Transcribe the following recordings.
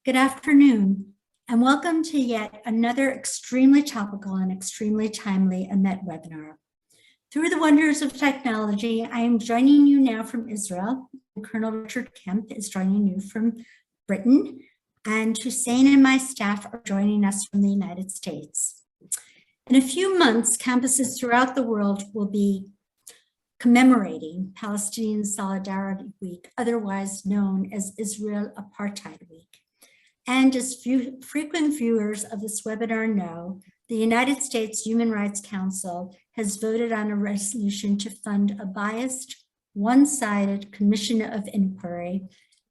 Good afternoon, and welcome to yet another extremely topical and extremely timely AMET webinar. Through the wonders of technology, I am joining you now from Israel, and Colonel Richard Kemp is joining you from Britain, and Hussein and my staff are joining us from the United States. In a few months, campuses throughout the world will be commemorating Palestinian Solidarity Week, otherwise known as Israel Apartheid Week. And as frequent viewers of this webinar know, the United States Human Rights Council has voted on a resolution to fund a biased, one-sided commission of inquiry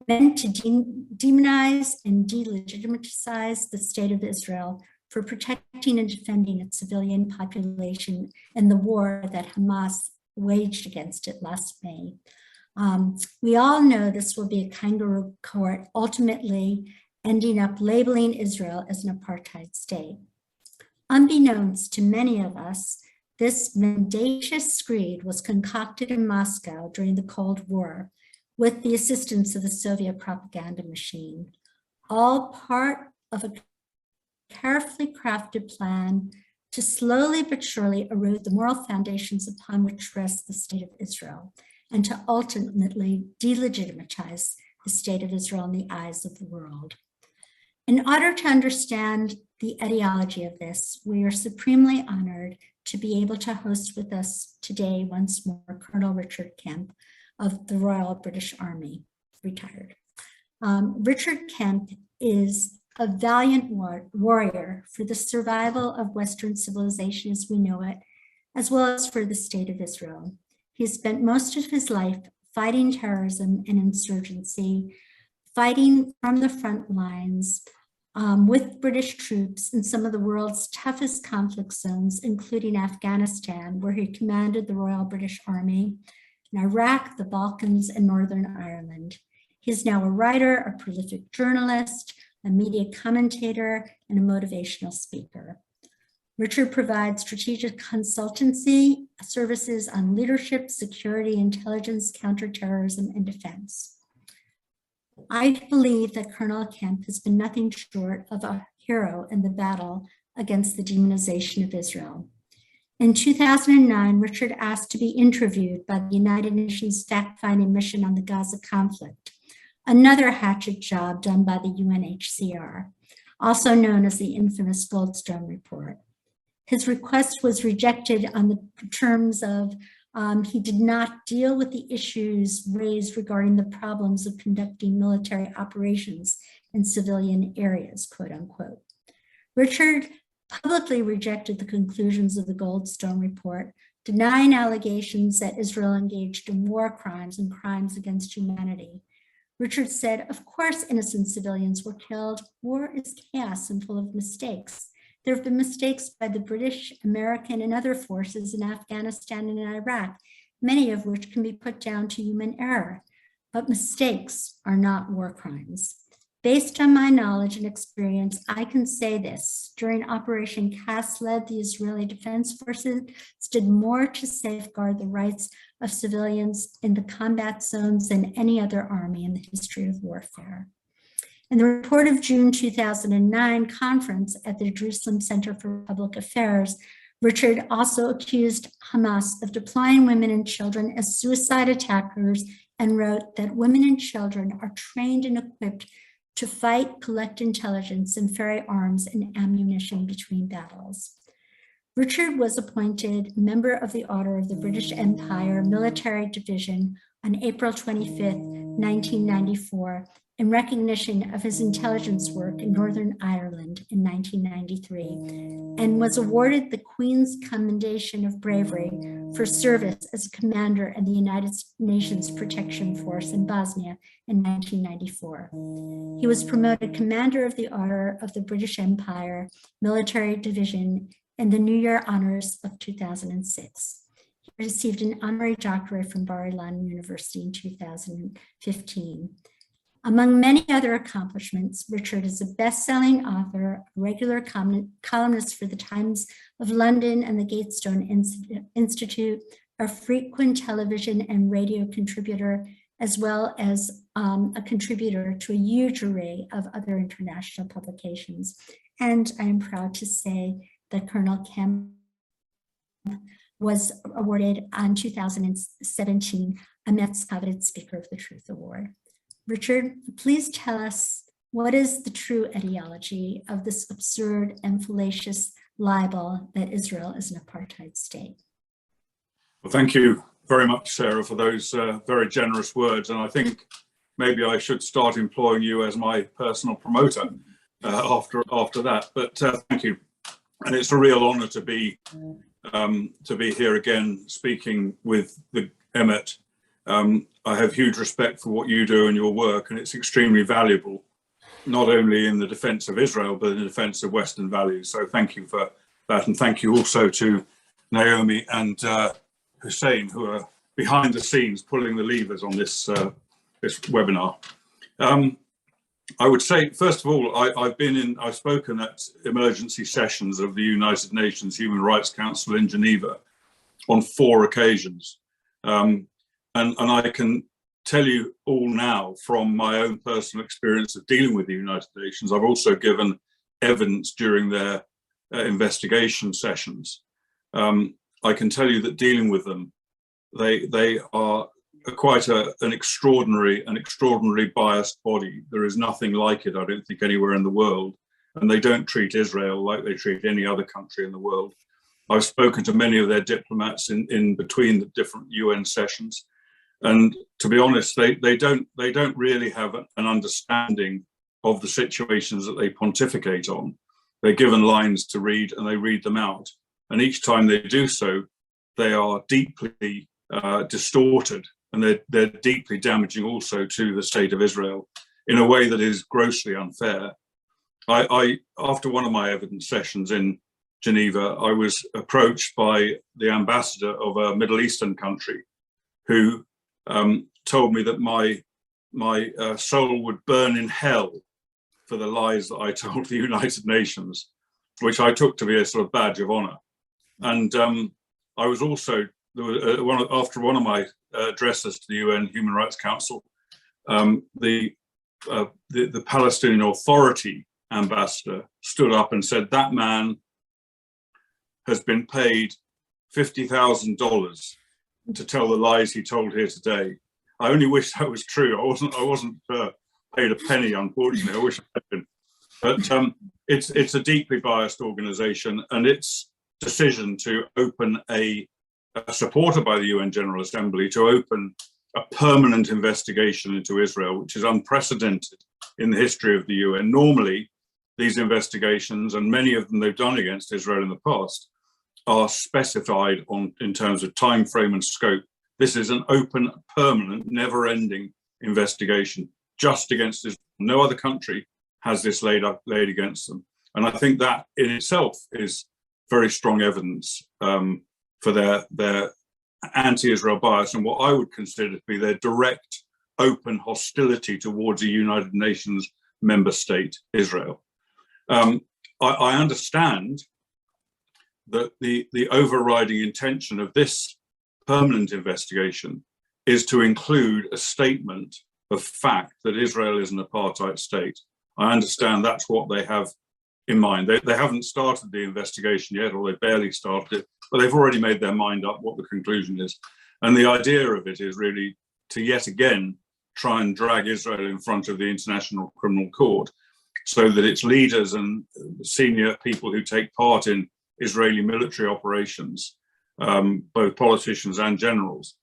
meant to demonize and delegitimize the state of Israel for protecting and defending its civilian population in the war that Hamas waged against it last May. We all know this will be a kangaroo court, ultimately ending up labeling Israel as an apartheid state. Unbeknownst to many of us, this mendacious screed was concocted in Moscow during the Cold War with the assistance of the Soviet propaganda machine, all part of a carefully crafted plan to slowly but surely erode the moral foundations upon which rests the state of Israel and to ultimately delegitimize the state of Israel in the eyes of the world. In order to understand the etiology of this, we are supremely honored to be able to host with us today once more Colonel Richard Kemp of the Royal British Army, retired. Richard Kemp is a valiant warrior for the survival of Western civilization as we know it, as well as for the state of Israel. He has spent most of his life fighting terrorism and insurgency, fighting from the front lines with British troops in some of the world's toughest conflict zones, including Afghanistan, where he commanded the Royal British Army, in Iraq, the Balkans, and Northern Ireland. He is now a writer, a prolific journalist, a media commentator, and a motivational speaker. Richard provides strategic consultancy services on leadership, security, intelligence, counterterrorism, and defense. I believe that Colonel Kemp has been nothing short of a hero in the battle against the demonization of Israel. In 2009, Richard asked to be interviewed by the United Nations fact-finding mission on the Gaza conflict, another hatchet job done by the UNHCR, also known as the infamous Goldstone Report. His request was rejected on the terms of he did not deal with the issues raised regarding the problems of conducting military operations in civilian areas, quote unquote. Richard publicly rejected the conclusions of the Goldstone Report, denying allegations that Israel engaged in war crimes and crimes against humanity. Richard said, of course, innocent civilians were killed. War is chaos and full of mistakes. There have been mistakes by the British, American, and other forces in Afghanistan and in Iraq, many of which can be put down to human error. But mistakes are not war crimes. Based on my knowledge and experience, I can say this. During Operation Cast Lead, the Israeli Defense Forces did more to safeguard the rights of civilians in the combat zones than any other army in the history of warfare. In the report of June 2009 conference at the Jerusalem Center for Public Affairs, Richard also accused Hamas of deploying women and children as suicide attackers and wrote that women and children are trained and equipped to fight, collect intelligence, and ferry arms and ammunition between battles. Richard was appointed member of the Order of the British Empire Military Division on April 25, 1994, in recognition of his intelligence work in Northern Ireland in 1993, and was awarded the Queen's Commendation of Bravery for service as a commander in the United Nations Protection Force in Bosnia in 1994. He was promoted Commander of the Order of the British Empire Military Division in the New Year Honors of 2006. He received an honorary doctorate from Bar-Ilan University in 2015. Among many other accomplishments, Richard is a best-selling author, a regular columnist for the Times of London and the Gatestone Institute, a frequent television and radio contributor, as well as a contributor to a huge array of other international publications. And I am proud to say that Colonel Kemp was awarded in 2017 a Met's coveted Speaker of the Truth Award. Richard, please tell us, what is the true etiology of this absurd and fallacious libel that Israel is an apartheid state? Well, thank you very much, Sarah, for those very generous words. And I think maybe I should start employing you as my personal promoter after that. But thank you. And it's a real honor to be here again, speaking with the Emmet. I have huge respect for what you do and your work, and it's extremely valuable, not only in the defense of Israel, but in the defense of Western values. So thank you for that. And thank you also to Naomi and Hussein, who are behind the scenes pulling the levers on this webinar. I would say, first of all, I've spoken at emergency sessions of the United Nations Human Rights Council in Geneva on 4 occasions. And I can tell you all now from my own personal experience of dealing with the United Nations. I've also given evidence during their investigation sessions. I can tell you that dealing with them, they are quite an extraordinary biased body. There is nothing like it, I don't think, anywhere in the world. And they don't treat Israel like they treat any other country in the world. I've spoken to many of their diplomats in between the different UN sessions. And to be honest, they don't really have an understanding of the situations that they pontificate on. They're given lines to read and they read them out. And each time they do so, they are deeply distorted, and they're deeply damaging also to the state of Israel in a way that is grossly unfair. After one of my evidence sessions in Geneva, I was approached by the ambassador of a Middle Eastern country who told me that my soul would burn in hell for the lies that I told the United Nations, which I took to be a sort of badge of honor. And I was also, after one of my addresses to the UN Human Rights Council, the Palestinian Authority ambassador stood up and said, that man has been paid $50,000 to tell the lies he told here today. I only wish that was true. I wasn't paid a penny, unfortunately. I wish I had been. But it's a deeply biased organization, and its decision to open supported by the UN General Assembly, to open a permanent investigation into Israel, which is unprecedented in the history of the UN. Normally, these investigations, and many of them they've done against Israel in the past, are specified in terms of time frame and scope. This is an open, permanent, never-ending investigation just against Israel. No other country has this laid against them. And I think that in itself is very strong evidence for their anti-Israel bias and what I would consider to be their direct, open hostility towards a United Nations member state, Israel. I understand that the overriding intention of this permanent investigation is to include a statement of fact that Israel is an apartheid state. I understand that's what they have in mind. They haven't started the investigation yet, or they barely started it, but they've already made their mind up what the conclusion is. And the idea of it is really to yet again try and drag Israel in front of the International Criminal Court so that its leaders and senior people who take part in Israeli military operations, both politicians and generals,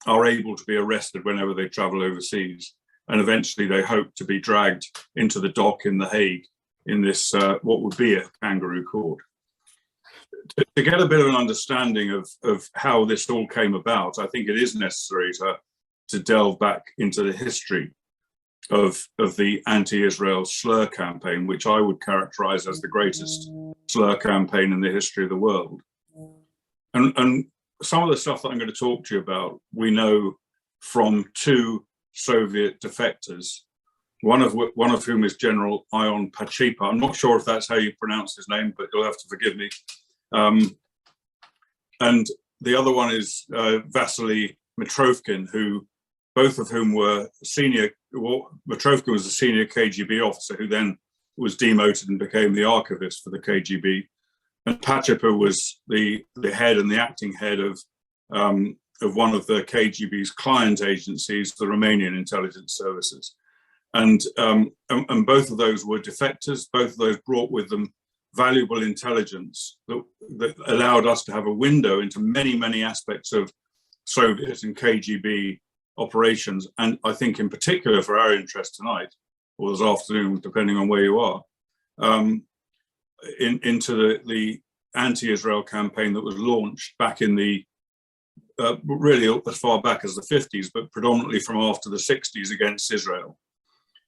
are able to be arrested whenever they travel overseas. And eventually they hope to be dragged into the dock in The Hague in this, what would be a kangaroo court. To get a bit of an understanding of how this all came about, I think it is necessary to delve back into the history of the anti-Israel Slur campaign, which I would characterize as the greatest slur campaign in the history of the world. And some of the stuff that I'm going to talk to you about, we know from 2 Soviet defectors, one of whom is General Ion Pachipa. I'm not sure if that's how you pronounce his name, but you'll have to forgive me. And the other one is Vasily Mitrovkin, who both of whom were senior. Well, Matrovka was a senior KGB officer who then was demoted and became the archivist for the KGB, and Pachepa was the head and the acting head of one of the KGB's client agencies, the Romanian intelligence services. And both of those were defectors. Both of those brought with them valuable intelligence that allowed us to have a window into many, many aspects of Soviet and KGB operations. And I think in particular for our interest tonight, or this afternoon, depending on where you are, into the anti-Israel campaign that was launched back in the, really as far back as the 50s, but predominantly from after the 60s against Israel.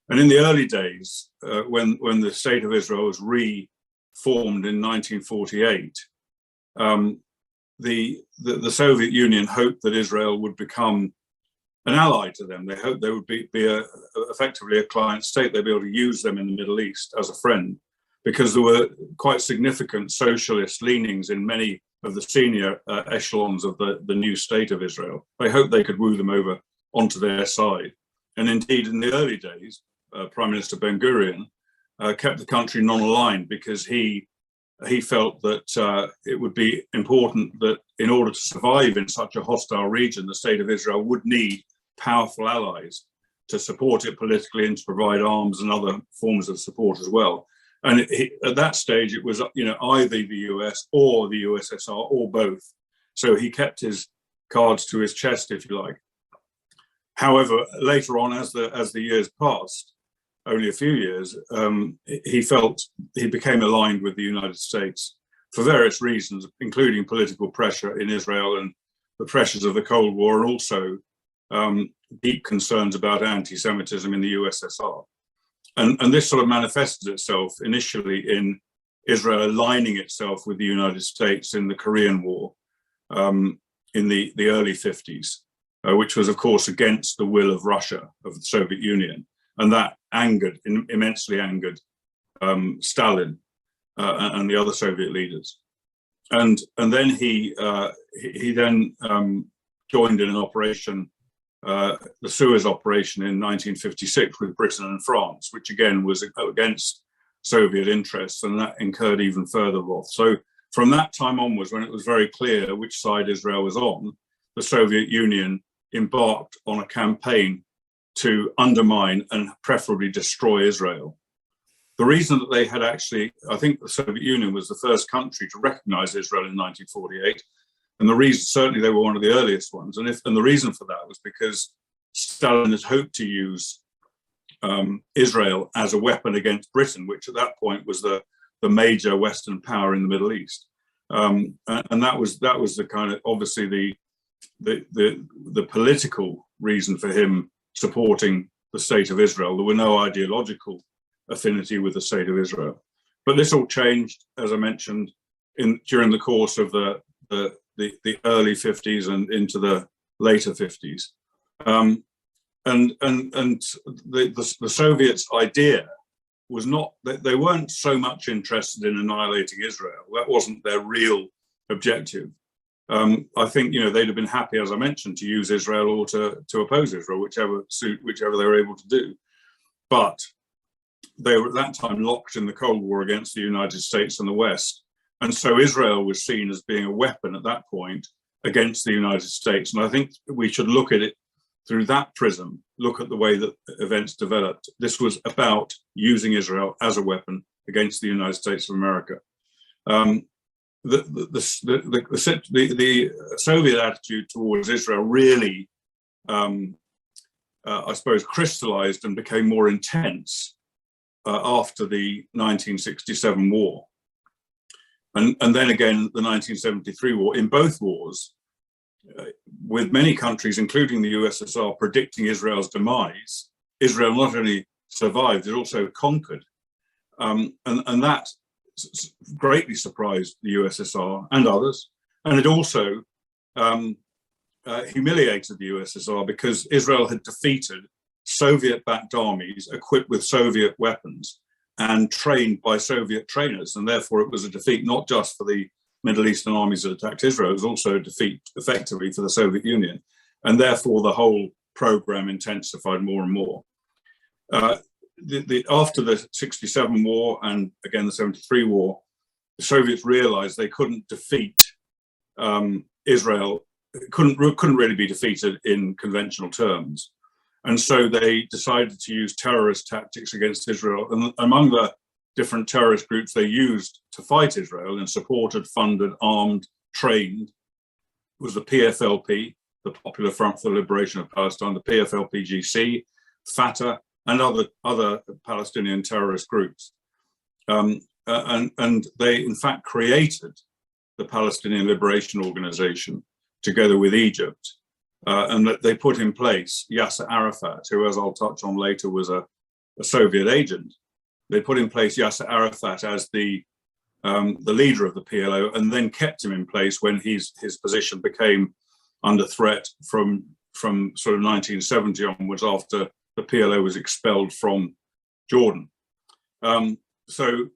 And in the early days, when the state of Israel was reformed in 1948, the Soviet Union hoped that Israel would become an ally to them. They hoped they would be effectively a client state. They'd be able to use them in the Middle East as a friend, because there were quite significant socialist leanings in many of the senior echelons of the new state of Israel. They hoped they could woo them over onto their side. And indeed, in the early days, Prime Minister Ben-Gurion kept the country non-aligned because he felt that it would be important that in order to survive in such a hostile region, the state of Israel would need powerful allies to support it politically and to provide arms and other forms of support as well. And at that stage, it was either the US or the USSR or both. So he kept his cards to his chest, if you like. However, later on, as the years passed, only a few years, he felt he became aligned with the United States for various reasons, including political pressure in Israel and the pressures of the Cold War, and also deep concerns about anti-Semitism in the USSR. And this sort of manifested itself initially in Israel aligning itself with the United States in the Korean War in the early 50s, which was, of course, against the will of Russia, of the Soviet Union. And that immensely angered Stalin and the other Soviet leaders. And then he then joined in an operation, the Suez operation in 1956 with Britain and France, which again was against Soviet interests, and that incurred even further wrath. So from that time onwards, when it was very clear which side Israel was on, the Soviet Union embarked on a campaign to undermine and preferably destroy Israel. The reason that they had actually, I think the Soviet Union was the first country to recognize Israel in 1948. And the reason, certainly they were one of the earliest ones. And the reason for that was because Stalin had hoped to use Israel as a weapon against Britain, which at that point was the major Western power in the Middle East. And that was the kind of, obviously the political reason for him supporting the state of Israel. There were no ideological affinity with the state of Israel. But this all changed, as I mentioned, during the course of the early 50s and into the later 50s. And the Soviets' idea was not that they weren't so much interested in annihilating Israel. That wasn't their real objective. I think they'd have been happy, as I mentioned, to use Israel or to oppose Israel, whichever they were able to do. But they were at that time locked in the Cold War against the United States and the West. And so Israel was seen as being a weapon at that point against the United States. And I think we should look at it through that prism, look at the way that events developed. This was about using Israel as a weapon against the United States of America. The Soviet attitude towards Israel really, I suppose, crystallized and became more intense after the 1967 war. And then again, the 1973 war. In both wars, with many countries, including the USSR, predicting Israel's demise, Israel not only survived, it also conquered. And that greatly surprised the USSR and others. And it also humiliated the USSR because Israel had defeated Soviet-backed armies equipped with Soviet weapons and trained by Soviet trainers. And therefore it was a defeat not just for the Middle Eastern armies that attacked Israel, it was also a defeat effectively for the Soviet Union. And therefore the whole program intensified more and more. After the 67 war and again the 73 war, the Soviets realized they couldn't defeat Israel, couldn't really be defeated in conventional terms. And so they decided to use terrorist tactics against Israel. And among the different terrorist groups they used to fight Israel and supported, funded, armed, trained was the PFLP, the Popular Front for the Liberation of Palestine, the PFLP-GC, Fatah, and other Palestinian terrorist groups. And they, in fact, created the Palestinian Liberation Organization together with Egypt. And that they put in place Yasser Arafat, who, as I'll touch on later, was a Soviet agent. They put in place Yasser Arafat as the leader of the PLO, and then kept him in place when his position became under threat from sort of 1970 onwards, after the PLO was expelled from Jordan. So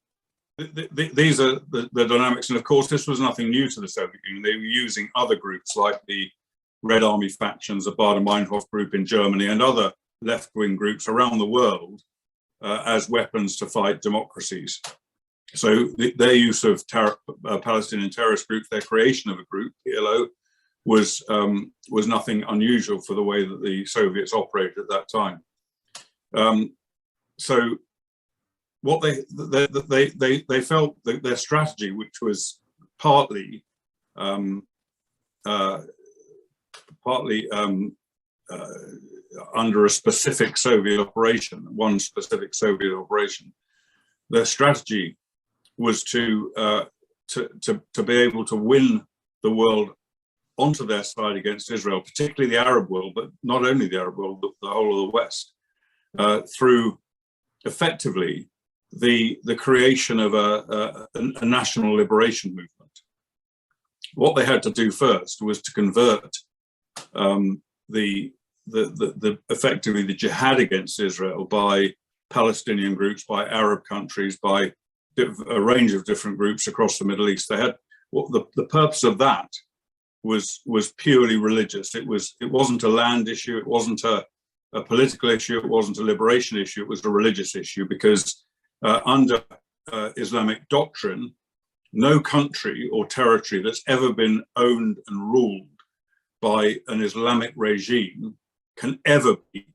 these are the dynamics, and of course this was nothing new to the Soviet Union. They were using other groups like the Red Army factions, the Baader-Meinhof group in Germany, and other left-wing groups around the world as weapons to fight democracies. So their use of Palestinian terrorist groups, their creation of a group, PLO, was nothing unusual for the way that the Soviets operated at that time. So what they felt that their strategy, which was partly under a specific Soviet operation, one specific Soviet operation, their strategy was to be able to win the world onto their side against Israel, particularly the Arab world, but not only the Arab world, but the whole of the West, through effectively the creation of a national liberation movement. What they had to do first was to convert effectively the jihad against Israel by Palestinian groups, by Arab countries, by a range of different groups across the Middle East. They had the purpose of that was purely religious. It wasn't a land issue. It wasn't a political issue. It wasn't a liberation issue. It was a religious issue, because under Islamic doctrine, no country or territory that's ever been owned and ruled by an Islamic regime can ever be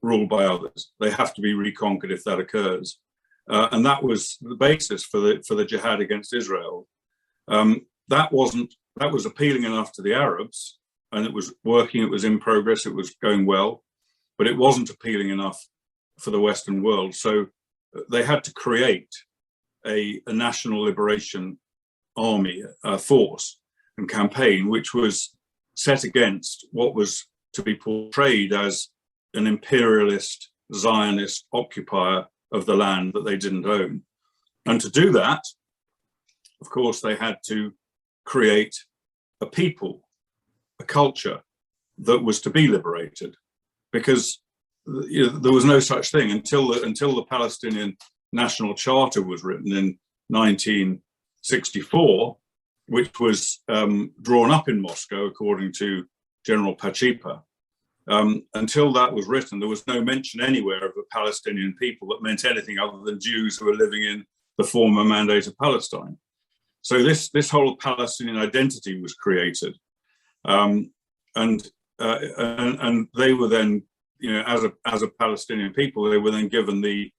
ruled by others. They have to be reconquered if that occurs. And that was the basis for the jihad against Israel. That was appealing enough to the Arabs, and it was working, it was in progress, it was going well, but it wasn't appealing enough for the Western world. So they had to create a national liberation army, force and campaign, which was set against what was to be portrayed as an imperialist Zionist occupier of the land that they didn't own. And to do that, of course, they had to create a people, a culture that was to be liberated, because there was no such thing until the Palestinian National Charter was written in 1964, which was drawn up in Moscow, according to General Pachipa. Until that was written, there was no mention anywhere of a Palestinian people that meant anything other than Jews who were living in the former Mandate of Palestine. So this whole Palestinian identity was created, and they were then, as a Palestinian people, they were then given the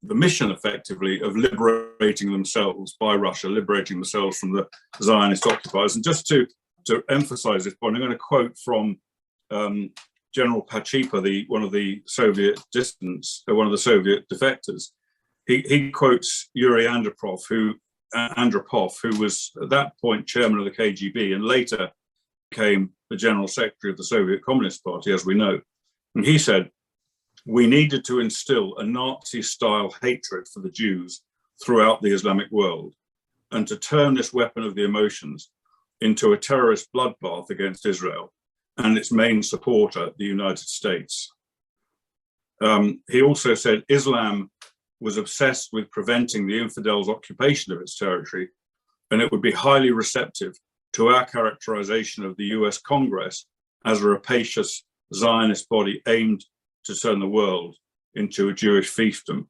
mission, effectively, of liberating themselves by Russia, liberating themselves from the Zionist occupiers. And just to emphasize this point, I'm going to quote from General Pachipa, one of the Soviet dissidents, one of the Soviet defectors. He quotes Yuri Andropov, who was at that point chairman of the KGB and later became the general secretary of the Soviet Communist Party, as we know. And he said, "We needed to instill a Nazi-style hatred for the Jews throughout the Islamic world, and to turn this weapon of the emotions into a terrorist bloodbath against Israel and its main supporter, the United States." He also said Islam was obsessed with preventing the infidels' occupation of its territory, and it would be highly receptive to our characterization of the US Congress as a rapacious Zionist body aimed to turn the world into a Jewish fiefdom.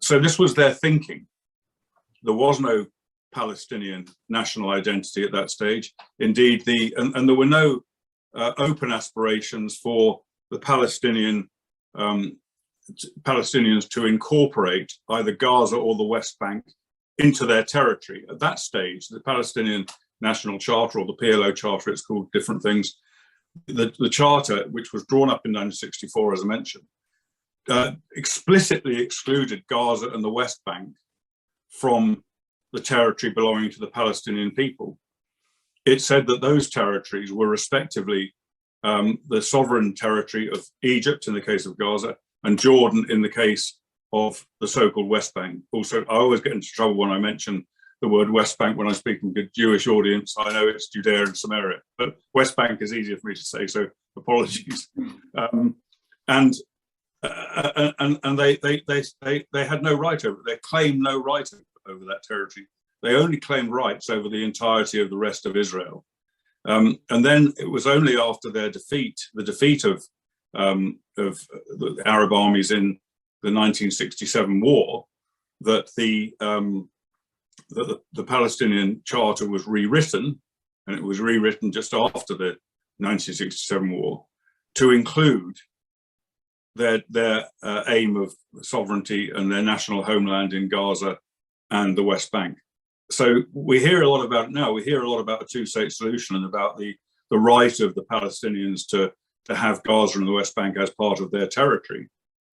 So this was their thinking. There was no Palestinian national identity at that stage. Indeed, and there were no open aspirations for the Palestinians to incorporate either Gaza or the West Bank into their territory. At that stage, the Palestinian National Charter, or the PLO Charter, it's called different things, the charter, which was drawn up in 1964, as I mentioned, explicitly excluded Gaza and the West Bank from the territory belonging to the Palestinian people. It said that those territories were respectively the sovereign territory of Egypt in the case of Gaza, and Jordan in the case of the so-called West Bank. Also, I always get into trouble when I mention the word West Bank when I'm speaking to a Jewish audience. I know it's Judea and Samaria, but West Bank is easier for me to say, so apologies. And they had no right over it. They claimed no right over that territory. They only claimed rights over the entirety of the rest of Israel. And then it was only after their defeat, the defeat of the Arab armies in the 1967 war, that the Palestinian Charter was rewritten, and it was rewritten just after the 1967 war to include their aim of sovereignty and their national homeland in Gaza and the West Bank. So we hear a lot about it now. We hear a lot about a two-state solution and about the right of the Palestinians to have Gaza and the West Bank as part of their territory,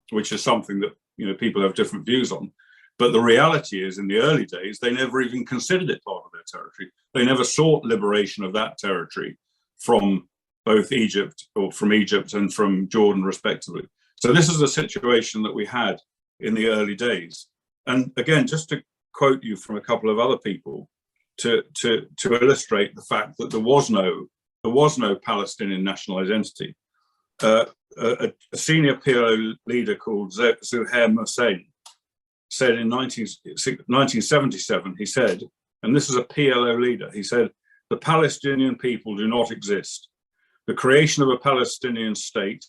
which is something that people have different views on. But the reality is, in the early days, they never even considered it part of their territory. They never sought liberation of that territory from both Egypt, or from Egypt and from Jordan, respectively. So this is the situation that we had in the early days. And again, just to quote you from a couple of other people to illustrate the fact that there was no Palestinian national identity. A senior PLO leader called Zuhair Hussein said in 1977, he said, and this is a PLO leader, he said, "The Palestinian people do not exist. The creation of a Palestinian state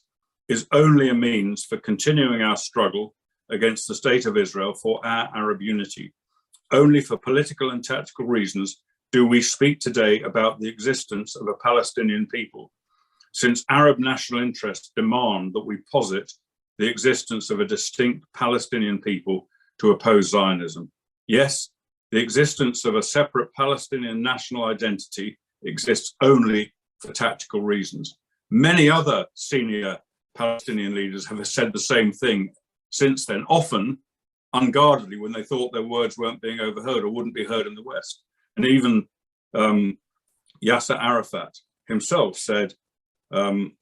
is only a means for continuing our struggle against the state of Israel for our Arab unity. Only for political and tactical reasons do we speak today about the existence of a Palestinian people, since Arab national interests demand that we posit the existence of a distinct Palestinian people to oppose Zionism. Yes, the existence of a separate Palestinian national identity exists only for tactical reasons." Many other senior Palestinian leaders have said the same thing since then, often unguardedly when they thought their words weren't being overheard or wouldn't be heard in the West. And even Yasser Arafat himself said,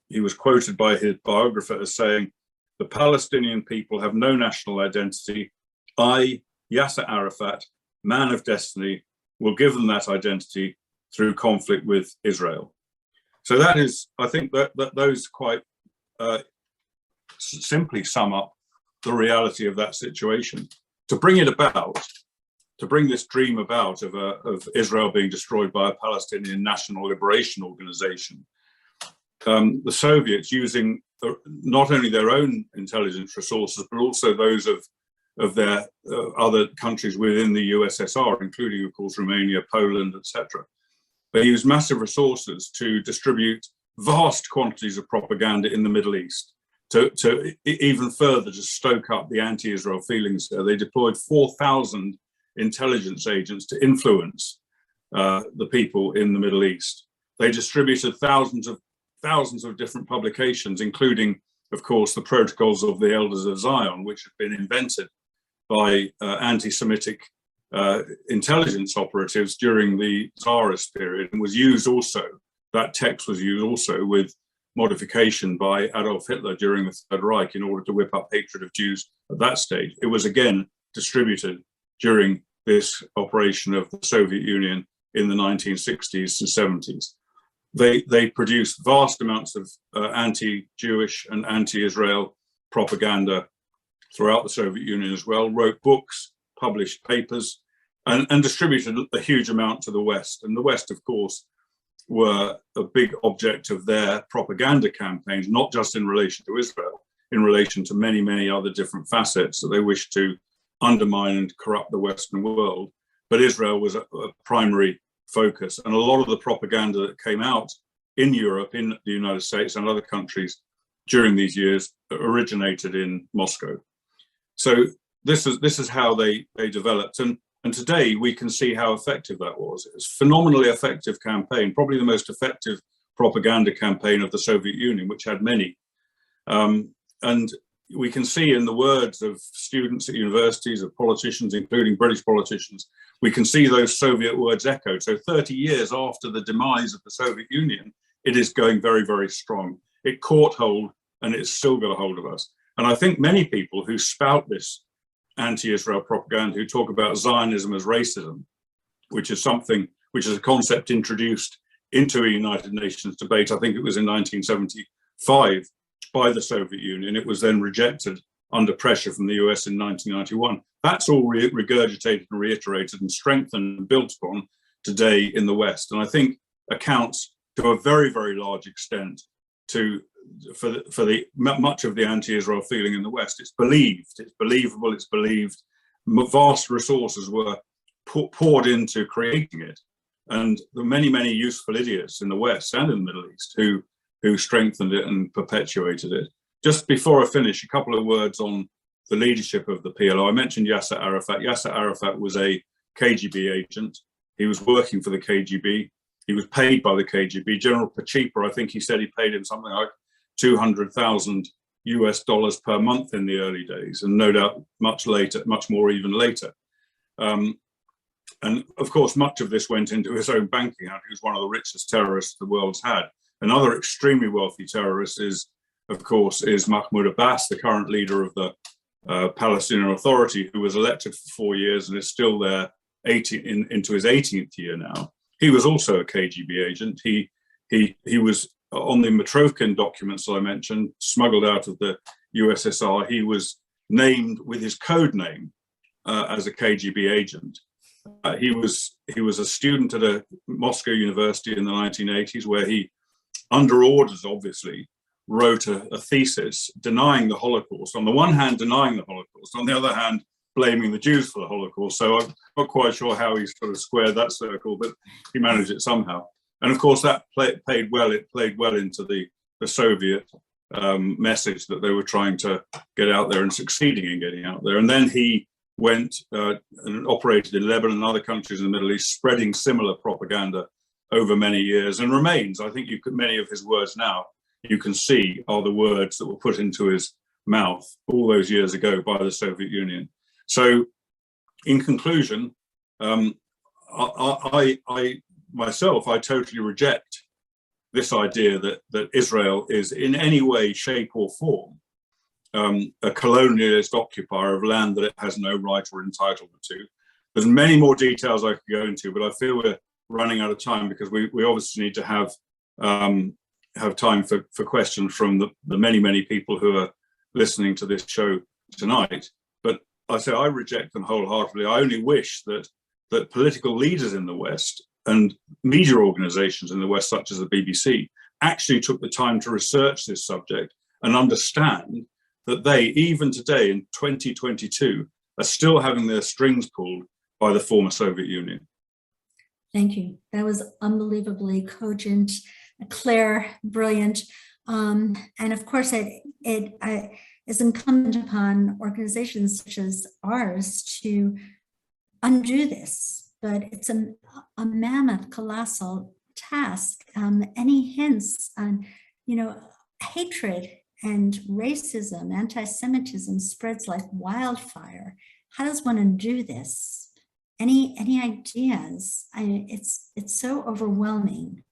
he was quoted by his biographer as saying, "The Palestinian people have no national identity. I, Yasser Arafat, man of destiny, will give them that identity through conflict with Israel." So that is, I think that those quite simply sum up the reality of that situation. To bring it about, to bring this dream about of Israel being destroyed by a Palestinian national liberation organization, the Soviets, using not only their own intelligence resources, but also those of their other countries within the USSR, including, of course, Romania, Poland, etc. They used massive resources to distribute vast quantities of propaganda in the Middle East, to even further to stoke up the anti-Israel feelings there. They deployed 4,000 intelligence agents to influence the people in the Middle East. They distributed thousands of different publications, including, of course, the Protocols of the Elders of Zion, which had been invented by anti-Semitic intelligence operatives during the Tsarist period, and was used also, that text was used also with modification by Adolf Hitler during the Third Reich in order to whip up hatred of Jews at that stage. It was again distributed during this operation of the Soviet Union in the 1960s and 70s. They produced vast amounts of anti-Jewish and anti-Israel propaganda throughout the Soviet Union as well, wrote books, published papers, and distributed a huge amount to the West. And the West, of course, were a big object of their propaganda campaigns, not just in relation to Israel, in relation to many, many other different facets that they wished to undermine and corrupt the Western world. But Israel was a primary focus. And a lot of the propaganda that came out in Europe, in the United States and other countries during these years originated in Moscow. So this is how they developed. And today we can see how effective that was. It was a phenomenally effective campaign, probably the most effective propaganda campaign of the Soviet Union, which had many. And we can see in the words of students at universities, of politicians, including British politicians, we can see those Soviet words echoed. So 30 years after the demise of the Soviet Union, it is going very, very strong. It caught hold and it's still got a hold of us. And I think many people who spout this anti-Israel propaganda, who talk about Zionism as racism, which is a concept introduced into a United Nations debate, I think it was in 1975, by the Soviet Union. It was then rejected under pressure from the US in 1991. That's all regurgitated and reiterated and strengthened and built upon today in the West. And I think accounts to a very, very large extent for the much of the anti-Israel feeling in the West. It's believed, it's believable, it's believed. Vast resources were poured into creating it. And there were many, many useful idiots in the West and in the Middle East who strengthened it and perpetuated it. Just before I finish, a couple of words on the leadership of the PLO. I mentioned Yasser Arafat. Yasser Arafat was a KGB agent. He was working for the KGB. He was paid by the KGB. General Pachipa, I think he said he paid him something like $200,000 per month in the early days, and no doubt much more even later. And of course, much of this went into his own banking account. He was one of the richest terrorists the world's had. Another extremely wealthy terrorist is Mahmoud Abbas, the current leader of the Palestinian Authority, who was elected for 4 years and is still there into his 18th year now. He was also a KGB agent. He was on the Mitrovkin documents that I mentioned, smuggled out of the USSR. He was named with his code name as a KGB agent. He was a student at a Moscow university in the 1980s, where he, under orders obviously, wrote a thesis denying the Holocaust. On the one hand, denying the Holocaust, on the other hand, blaming the Jews for the Holocaust. So I'm not quite sure how he sort of squared that circle, but he managed it somehow. And of course, that played well into the Soviet message that they were trying to get out there and succeeding in getting out there. And then he went and operated in Lebanon and other countries in the Middle East, spreading similar propaganda over many years, and remains. I think many of his words now, you can see, are the words that were put into his mouth all those years ago by the Soviet Union. So in conclusion, I totally reject this idea that Israel is in any way, shape or form a colonialist occupier of land that it has no right or entitlement to. There's many more details I could go into, but I feel we're running out of time, because we obviously need to have time for questions from the many, many people who are listening to this show tonight. But I say I reject them wholeheartedly. I only wish that political leaders in the West and media organizations in the West, such as the BBC, actually took the time to research this subject and understand that they, even today in 2022, are still having their strings pulled by the former Soviet Union. Thank you. That was unbelievably cogent, clear, brilliant. And of course, it is incumbent upon organizations such as ours to undo this, but it's a mammoth, colossal task. Any hints on, hatred and racism, anti-Semitism spreads like wildfire. How does one undo this? Any ideas? It's so overwhelming.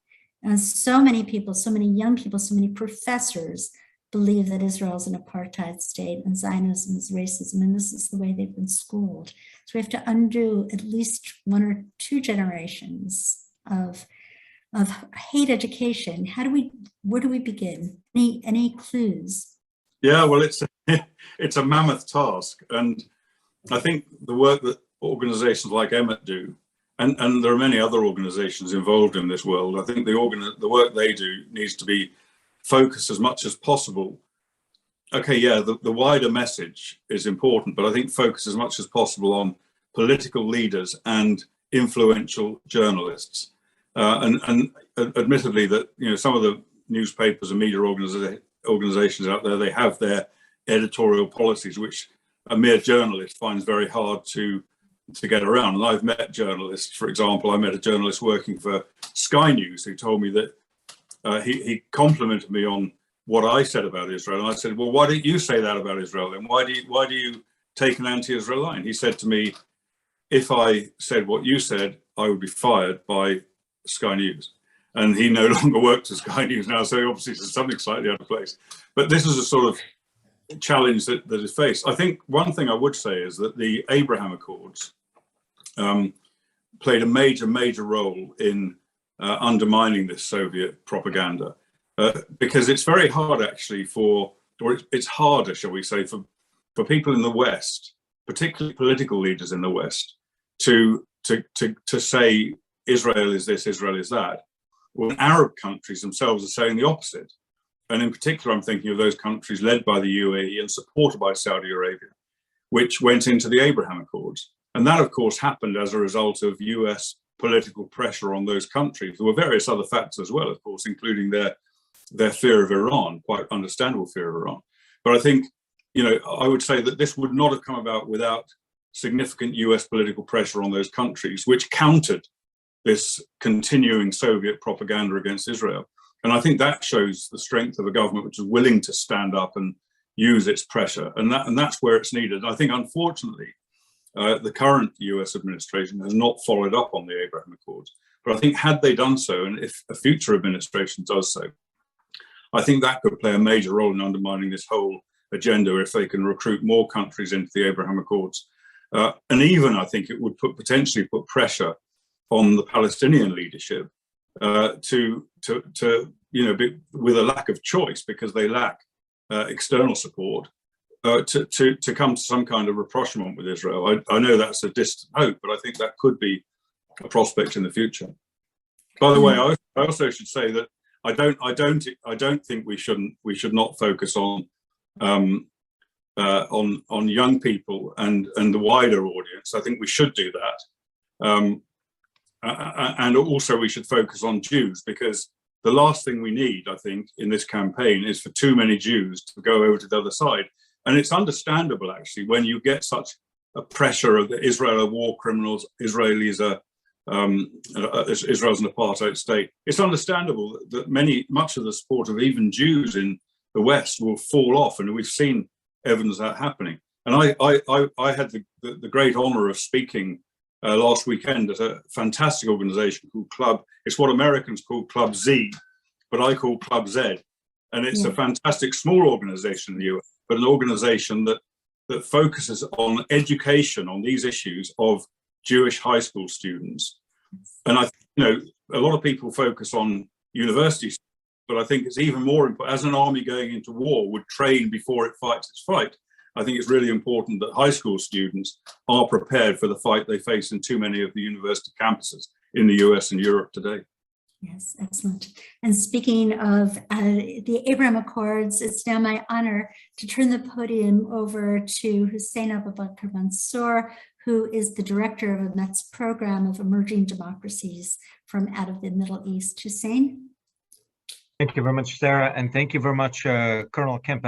And so many people, so many young people, so many professors believe that Israel is an apartheid state and Zionism is racism, and this is the way they've been schooled. So we have to undo at least 1 or 2 generations of hate education. Where do we begin? Any clues? Yeah, well, it's a mammoth task, and I think the work that organizations like Emmett do and there are many other organizations involved in this world. I think the work they do needs to be focused as much as possible. Okay, yeah, the wider message is important, but I think focus as much as possible on political leaders and influential journalists. And admittedly that, some of the newspapers and media organizations out there, they have their editorial policies, which a mere journalist finds very hard to get around. And I've met journalists, for example, I met a journalist working for Sky News who told me that he complimented me on what I said about Israel. And I said, well, why don't you say that about Israel then? Why do you take an anti-Israel line? He said to me, if I said what you said, I would be fired by Sky News. And he no longer works at Sky News now, so he obviously said something slightly out of place. But this is a sort of challenge that is faced. I think one thing I would say is that the Abraham Accords played a major role in undermining this Soviet propaganda, because it's very hard actually it's harder, shall we say, for people in the West, particularly political leaders in the West, to say Israel is this, Israel is that, when Arab countries themselves are saying the opposite. And in particular, I'm thinking of those countries led by the UAE and supported by Saudi Arabia, which went into the Abraham Accords. And that, of course, happened as a result of US political pressure on those countries. There were various other factors as well, of course, including their fear of Iran, quite understandable fear of Iran. But I think, I would say that this would not have come about without significant US political pressure on those countries, which countered this continuing Soviet propaganda against Israel. And I think that shows the strength of a government which is willing to stand up and use its pressure. And that's where it's needed. And I think, unfortunately, the current US administration has not followed up on the Abraham Accords. But I think had they done so, and if a future administration does so, I think that could play a major role in undermining this whole agenda if they can recruit more countries into the Abraham Accords. And even I think it would potentially put pressure on the Palestinian leadership to be with a lack of choice, because they lack external support, to come to some kind of rapprochement with Israel. I know that's a distant hope, but I think that could be a prospect in the future. By the way, I also should say that I don't think we should not focus on young people and the wider audience. I think we should do that. And also we should focus on Jews, because the last thing we need, I think, in this campaign is for too many Jews to go over to the other side. And it's understandable, actually, when you get such a pressure of the Israel are war criminals, Israel's an apartheid state. It's understandable that much of the support of even Jews in the West will fall off, and we've seen evidence of that happening. And I had the great honor of speaking last weekend at a fantastic organization called it's what Americans call Club Z, but I call Club Z. And it's a fantastic small organization in the US, but an organization that focuses on education on these issues of Jewish high school students. And a lot of people focus on universities, but I think it's even more important, as an army going into war would train before it fights its fight. I think it's really important that high school students are prepared for the fight they face in too many of the university campuses in the US and Europe today. Yes, excellent. And speaking of the Abraham Accords, it's now my honor to turn the podium over to Hussein Abu Bakr Mansour, who is the director of a METS program of emerging democracies from out of the Middle East. Hussein? Thank you very much, Sarah, and thank you very much, Colonel Kemp,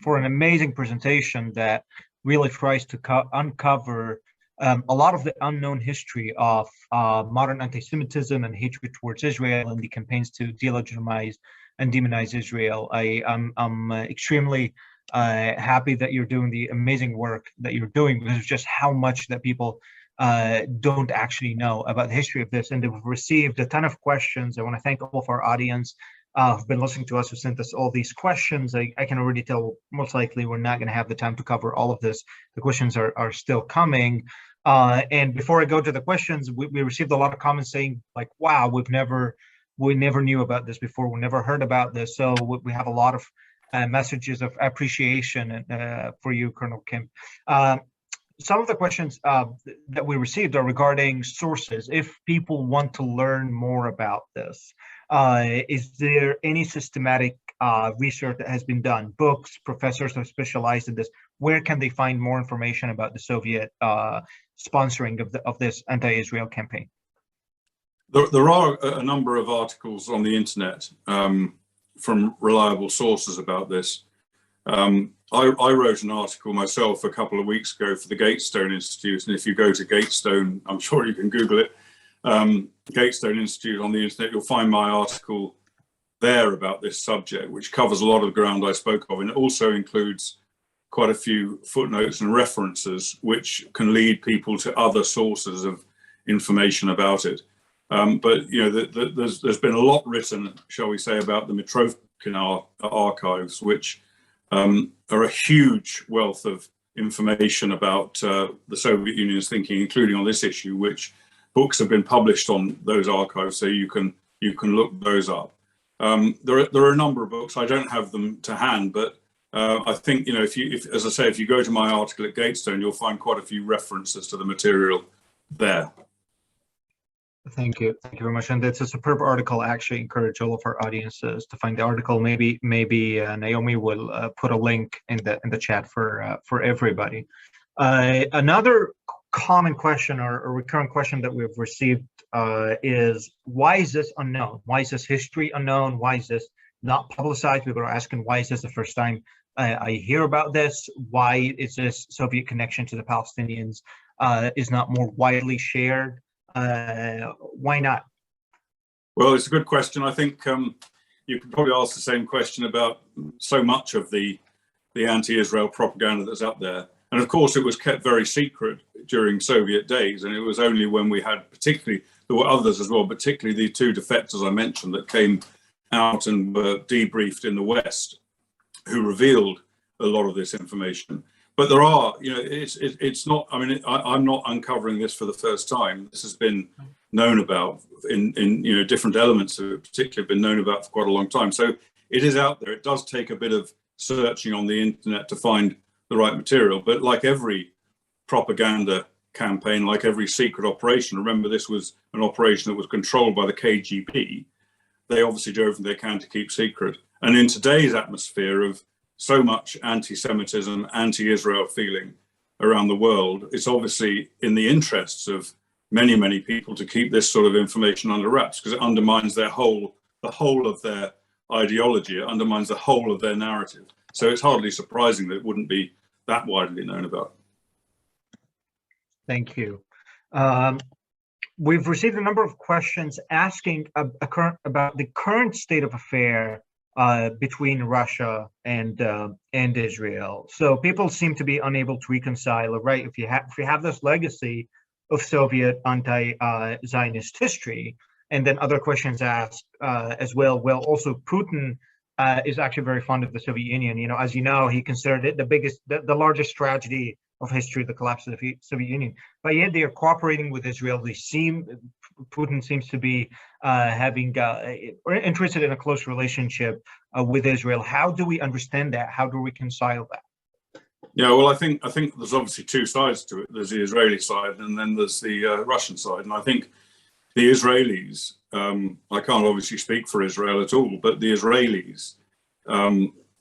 for an amazing presentation that really tries to uncover a lot of the unknown history of modern anti-Semitism and hatred towards Israel and the campaigns to delegitimize and demonize Israel. I'm extremely happy that you're doing the amazing work that you're doing, because it's just how much that people don't actually know about the history of this. And we've received a ton of questions. I want to thank all of our audience who've been listening to us, who sent us all these questions. I can already tell most likely we're not going to have the time to cover all of this. The questions are still coming. And before I go to the questions, we received a lot of comments saying, like, wow, we never knew about this before. We never heard about this. So we have a lot of messages of appreciation for you, Colonel Kemp. some of the questions that we received are regarding sources. If people want to learn more about this, is there any systematic research that has been done? Books, professors have specialized in this. Where can they find more information about the Soviet sponsoring of this anti-Israel campaign? There are a number of articles on the internet from reliable sources about this. I wrote an article myself a couple of weeks ago for the Gatestone Institute, and if you go to Gatestone, I'm sure you can Google it, Gatestone Institute on the internet, you'll find my article there about this subject, which covers a lot of the ground I spoke of, and it also includes quite a few footnotes and references which can lead people to other sources of information about it. But you know, there's been a lot written, shall we say, about the Mitrovkin archives, which are a huge wealth of information about the Soviet Union's thinking, including on this issue, which books have been published on those archives, so you can look those up. There are a number of books. I don't have them to hand, but I think, you know, as I say, if you go to my article at Gatestone, you'll find quite a few references to the material there. Thank you very much, and it's a superb article. I actually encourage all of our audiences to find the article. Maybe Naomi will put a link in the chat for everybody. Another common question or recurrent question that we've received is, why is this unknown? Why is this history unknown? Why is this not publicized? People are asking, why is this the first time I hear about this? Why is this Soviet connection to the Palestinians is not more widely shared? Why not? Well, it's a good question. I think you could probably ask the same question about so much of the anti-Israel propaganda that's up there. And of course, it was kept very secret during Soviet days. And it was only when we had, particularly, there were others as well, particularly the two defectors I mentioned that came out and were debriefed in the West, who revealed a lot of this information. But there are, you know, it's not, I mean, I'm not uncovering this for the first time. This has been known about in you know, different elements of it, particularly been known about for quite a long time. So it is out there. It does take a bit of searching on the internet to find the right material. But like every propaganda campaign, like every secret operation, remember this was an operation that was controlled by the KGB. They obviously do everything they can to keep secret. And in today's atmosphere of so much anti-Semitism, anti-Israel feeling around the world, it's obviously in the interests of many, many people to keep this sort of information under wraps, because it undermines the whole of their ideology. It undermines the whole of their narrative. So it's hardly surprising that it wouldn't be that widely known about. Thank you. We've received a number of questions asking about the current state of affair between Russia and Israel. So people seem to be unable to reconcile, right? If you have this legacy of Soviet anti-Zionist history, and then other questions asked as well. Well, also Putin is actually very fond of the Soviet Union. You know, as you know, he considered it the largest tragedy of history, the collapse of the Soviet Union. But yet they are cooperating with Israel. Putin seems to be interested in a close relationship with Israel. How do we understand that? How do we reconcile that? Yeah, well, I think there's obviously two sides to it. There's the Israeli side, and then there's the Russian side. And I think the Israelis, I can't obviously speak for Israel at all, but the Israelis,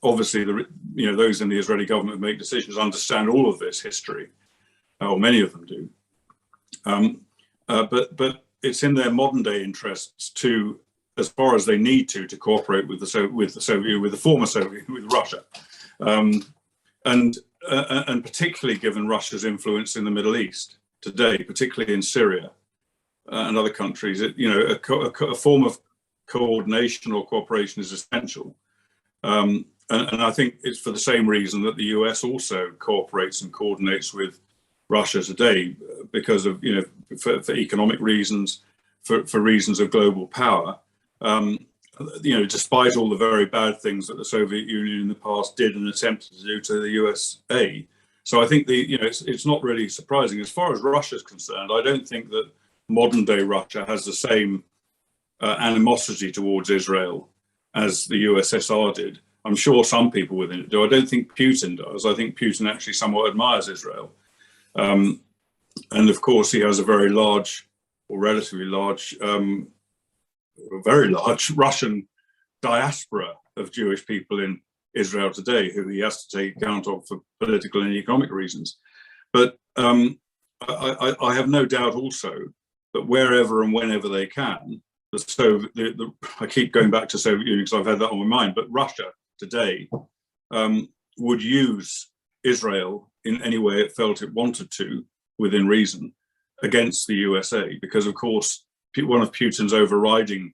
obviously, those in the Israeli government who make decisions understand all of this history, or many of them do. But it's in their modern day interests to, as far as they need to cooperate with the former Soviet, with Russia, and particularly given Russia's influence in the Middle East today, particularly in Syria and other countries. A form of coordination or cooperation is essential. And I think it's for the same reason that the US also cooperates and coordinates with Russia today, because of, for economic reasons, for reasons of global power. Despite all the very bad things that the Soviet Union in the past did and attempted to do to the USA. So I think it's not really surprising. As far as Russia is concerned, I don't think that modern day Russia has the same animosity towards Israel as the USSR did. I'm sure some people within it do. I don't think Putin does. I think Putin actually somewhat admires Israel. And of course, he has a very large, or relatively large, very large Russian diaspora of Jewish people in Israel today, who he has to take account of for political and economic reasons. But I have no doubt also that wherever and whenever they can, I keep going back to Soviet Union because I've had that on my mind, but Russia today would use Israel in any way it felt it wanted to, within reason, against the USA, because of course one of Putin's overriding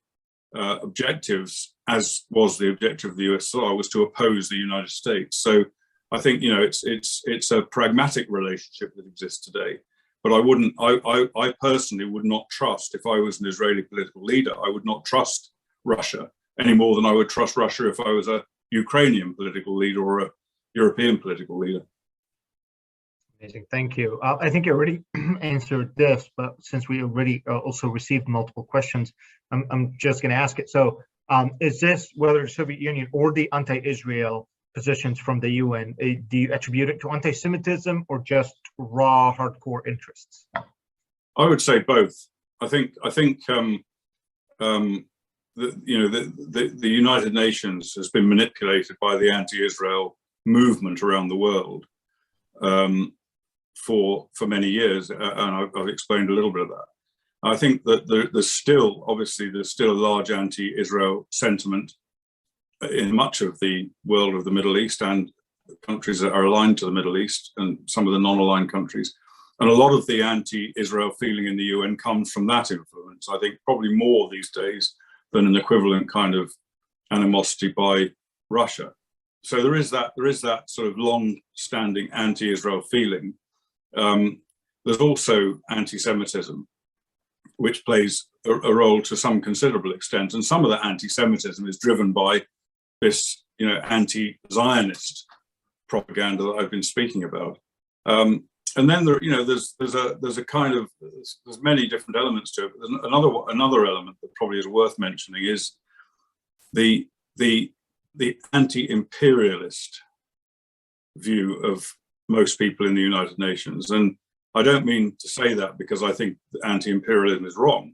objectives, as was the objective of the USSR, was to oppose the United States. So I think, you know, it's a pragmatic relationship that exists today. But I personally would not trust, if I was an Israeli political leader, I would not trust Russia any more than I would trust Russia if I was a Ukrainian political leader or a European political leader. Amazing, thank you. I think you already answered this, but since we already also received multiple questions, I'm just going to ask it. So is this, whether the Soviet Union or the anti-Israel positions from the UN, do you attribute it to anti-Semitism or just raw hardcore interests? I would say both. I think the United Nations has been manipulated by the anti-Israel movement around the world for many years, and I've explained a little bit of that. I think that there's still a large anti-Israel sentiment in much of the world of the Middle East and countries that are aligned to the Middle East and some of the non-aligned countries. And a lot of the anti-Israel feeling in the UN comes from that influence. I think probably more these days than an equivalent kind of animosity by Russia. So there is that sort of long-standing anti-Israel feeling. There's also anti-Semitism, which plays a role to some considerable extent. And some of that anti-Semitism is driven by this, you know, anti-Zionist propaganda that I've been speaking about. And then there's many different elements to it. Another element that probably is worth mentioning is the anti-imperialist view of most people in the United Nations. And I don't mean to say that because I think anti-imperialism is wrong,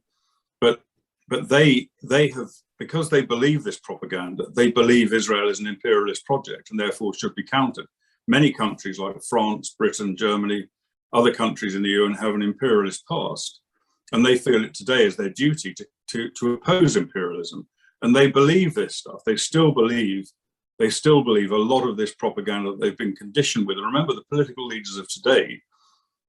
but they have, because they believe this propaganda, they believe Israel is an imperialist project and therefore should be countered. Many countries like France, Britain, Germany, other countries in the UN have an imperialist past, and they feel it today as their duty to oppose imperialism. And they believe this stuff. They still believe a lot of this propaganda that they've been conditioned with. And remember, the political leaders of today,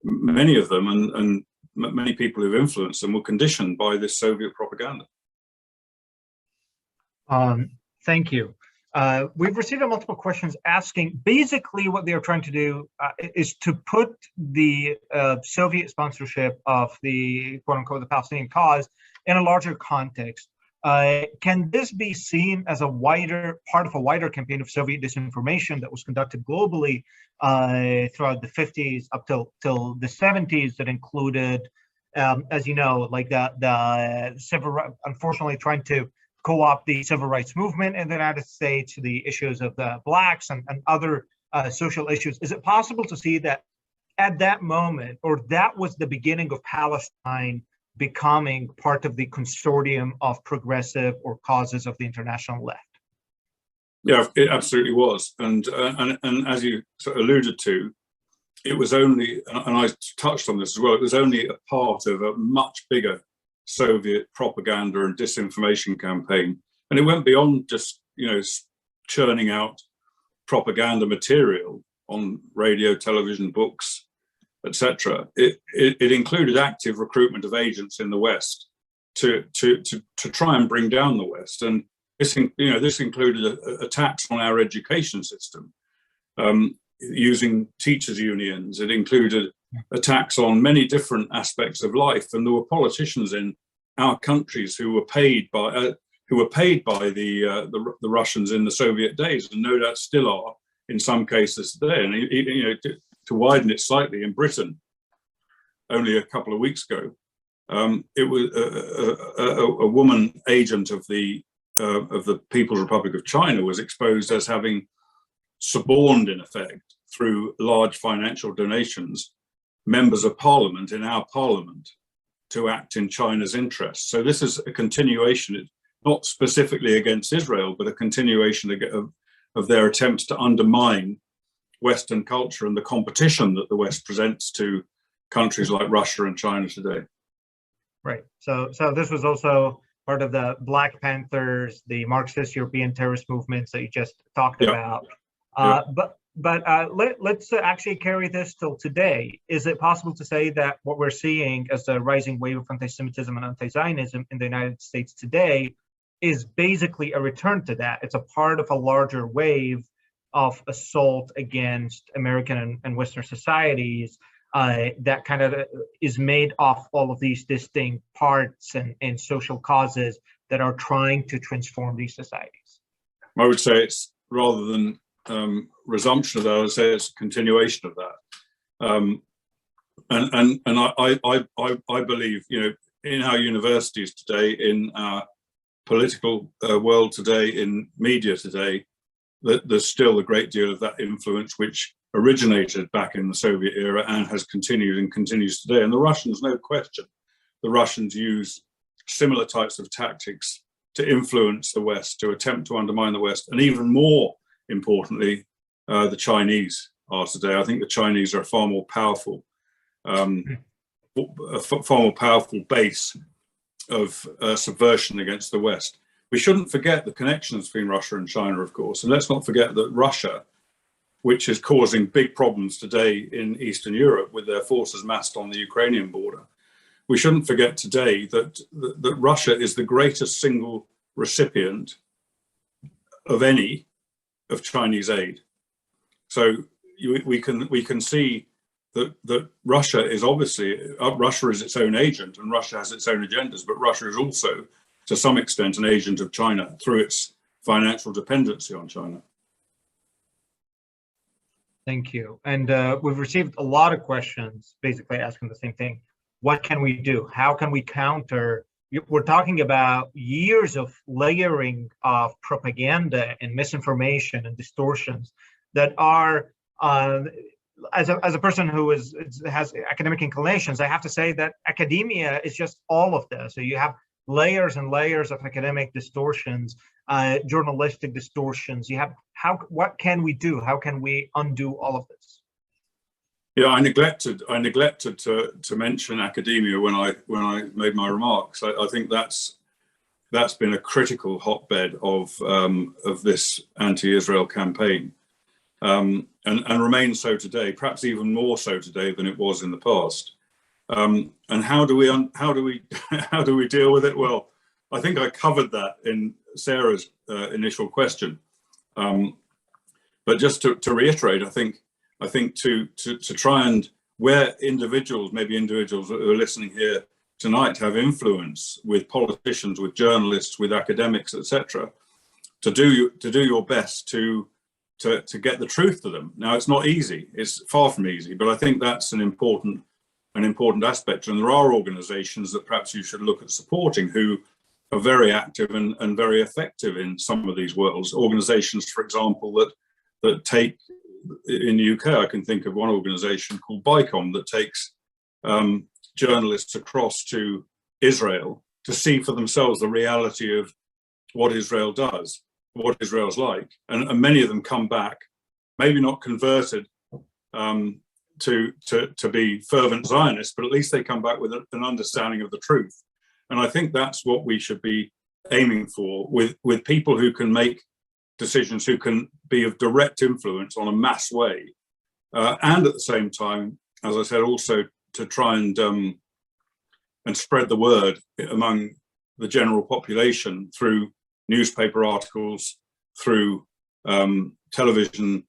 many of them and many people who've influenced them were conditioned by this Soviet propaganda. Thank you. We've received multiple questions asking, basically what they're trying to do is to put the Soviet sponsorship of the quote unquote the Palestinian cause in a larger context. Can this be seen as a part of a wider campaign of Soviet disinformation that was conducted globally throughout the 50s up till the 70s that included, as you know, like the civil, unfortunately trying to co-opt the civil rights movement in the United States, the issues of the blacks and other social issues. Is it possible to see that at that moment, or that was the beginning of Palestine becoming part of the consortium of progressive or causes of the international left? Yeah, it absolutely was. And as you sort of alluded to, it was only, and I touched on this as well, it was only a part of a much bigger Soviet propaganda and disinformation campaign. And it went beyond just, you know, churning out propaganda material on radio, television, books, etc. It included active recruitment of agents in the West to try and bring down the West. And this included attacks on our education system, using teachers' unions. It included attacks on many different aspects of life, and there were politicians in our countries who were paid by the Russians in the Soviet days, and no doubt still are in some cases today. And you know, to widen it slightly, in Britain, only a couple of weeks ago, it was a woman agent of the People's Republic of China was exposed as having suborned, in effect, through large financial donations, members of parliament in our parliament to act in China's interests. So this is a continuation, not specifically against Israel, but a continuation of their attempts to undermine Western culture and the competition that the West presents to countries like Russia and China today. Right. So this was also part of the Black Panthers, the Marxist European terrorist movements that you just talked about. But let's actually carry this till today. Is it possible to say that what we're seeing as a rising wave of anti-Semitism and anti-Zionism in the United States today is basically a return to that? It's a part of a larger wave of assault against American and Western societies that kind of is made of all of these distinct parts and social causes that are trying to transform these societies. I would say it's, rather than resumption of that, I would say it's a continuation of that. I believe, in our universities today, in our political world today, in media today, that there's still a great deal of that influence which originated back in the Soviet era and has continued and continues today. And the Russians, no question, the Russians use similar types of tactics to influence the West, to attempt to undermine the West, and even more importantly, the Chinese are today. I think the Chinese are a far more powerful base of subversion against the West. We shouldn't forget the connections between Russia and China, of course, and let's not forget that Russia, which is causing big problems today in Eastern Europe with their forces massed on the Ukrainian border, we shouldn't forget today that Russia is the greatest single recipient of any of Chinese aid. So we can see that Russia is obviously, Russia is its own agent and Russia has its own agendas, but Russia is also, to some extent, an agent of China through its financial dependency on China. Thank you. And we've received a lot of questions basically asking the same thing. What can we do? How can we counter? We're talking about years of layering of propaganda and misinformation and distortions that are, as a person who has academic inclinations, I have to say that academia is just all of this. So you have layers and layers of academic distortions, journalistic distortions. You have what can we do? How can we undo all of this? Yeah, I neglected to mention academia when I made my remarks. I think that's been a critical hotbed of this anti-Israel campaign, and remains so today, perhaps even more so today than it was in the past. And how do we deal with it? Well, I think I covered that in Sarah's initial question. But just to reiterate, I think to try and, where individuals who are listening here tonight have influence with politicians, with journalists, with academics, etc., to do your best to get the truth to them. Now, it's not easy. It's far from easy, but I think that's an important aspect. And there are organizations that perhaps you should look at supporting who are very active and very effective in some of these worlds. Organizations, for example, that take, in the UK, I can think of one organization called BICOM that takes journalists across to Israel to see for themselves the reality of what Israel does, what Israel's like. And many of them come back, maybe not converted to be fervent Zionists, but at least they come back with an understanding of the truth. And I think that's what we should be aiming for with people who can make decisions, who can be of direct influence on a mass way. And at the same time, as I said, also to try and spread the word among the general population through newspaper articles, through television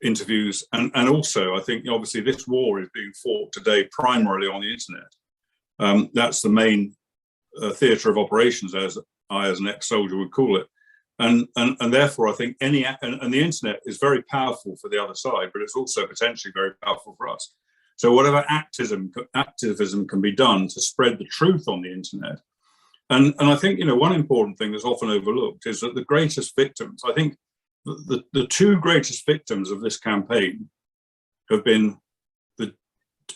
interviews, and also I think obviously this war is being fought today primarily on the internet. That's the main theatre of operations, as I, as an ex-soldier, would call it, and therefore I think and the internet is very powerful for the other side, but it's also potentially very powerful for us. So whatever activism can be done to spread the truth on the internet, and I think one important thing that's often overlooked is that the greatest victims, I think, the two greatest victims of this campaign have been the